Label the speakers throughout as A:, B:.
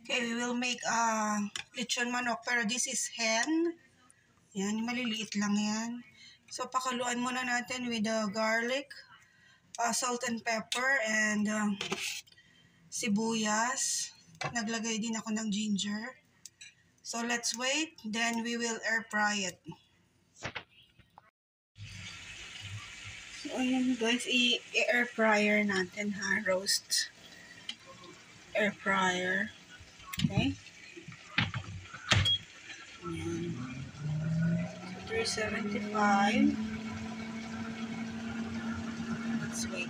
A: Okay, we will make lechon manok, pero this is hen. Yan, maliliit lang yan. So, pakuluan muna natin with the garlic, salt and pepper, and sibuyas. Naglagay din ako ng ginger. So, let's wait. Then, we will air fry it. So, ayan guys, i-air fryer natin ha, roast. Air fryer. Okay? Ayan. 375. Let's wait.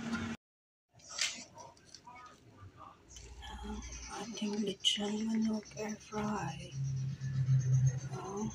A: Ating lechon manok air fry. Oh.